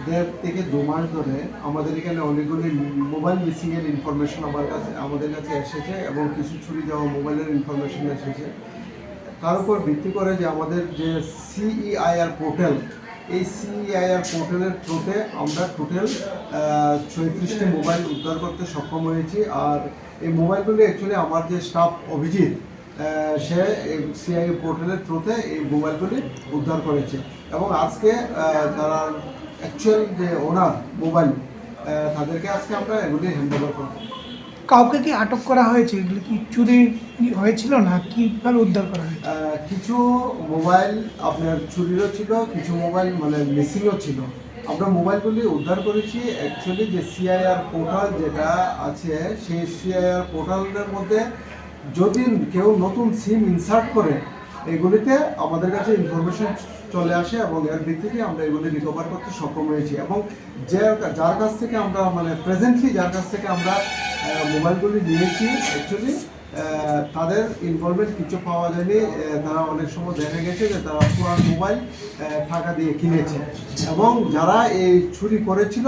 দেড় থেকে 2 মাস ধরে আমাদের এখানে অনেকগুলি মোবাইল মিসিংয়ের ইনফরমেশন আমাদের কাছে এসেছে এবং কিছু চুরি যাওয়া মোবাইলের ইনফরমেশন এসেছে। তার উপর ভিত্তি করে যে আমাদের যে সিইআইআর পোর্টাল, এই সিইআইআর পোর্টালের থ্রুতে আমরা টোটাল 36টি মোবাইল উদ্ধার করতে সক্ষম হয়েছি। আর এই মোবাইলগুলি অ্যাকচুয়ালি আমার যে স্টাফ অভিজিৎ, সে সিআইআই পোর্টালের থ্রুতে এই মোবাইলগুলি উদ্ধার করেছে এবং আজকে যারা অ্যাকচুয়াল যে ওনার মোবাইল, তাদেরকে আজকে আমরা এগুলি হ্যান্ড ওভার করবো। কাউকে কি আটক করা হয়েছে? এগুলি কি চুরি হয়েছিল না কিভাবে উদ্ধার করা হয়েছে? কিছু মোবাইল আপনার চুরিরও ছিল, কিছু মোবাইল মানে মিসিংও ছিল। আমরা মোবাইলগুলি উদ্ধার করেছি অ্যাকচুয়ালি যে সিআইআর পোর্টাল যেটা আছে, সেই সিআইআর পোর্টালের মধ্যে যদি কেউ নতুন সিম ইনসার্ট করে, এগুলিতে আমাদের কাছে ইনফরমেশন চলে আসে এবং এর ভিত্তিতে আমরা এগুলি রিকভার করতে সক্ষম হয়েছি। এবং যার কাছ থেকে আমরা মানে প্রেজেন্টলি যার কাছ থেকে আমরা মোবাইলগুলি নিয়েছি, অ্যাকচুয়ালি তাদের ইনভলভমেন্ট কিছু পাওয়া যায়নি। তারা অনেক সময় দেখা গেছে যে তারা পুরান মোবাইল টাকা দিয়ে কিনেছে এবং যারা এই চুরি করেছিল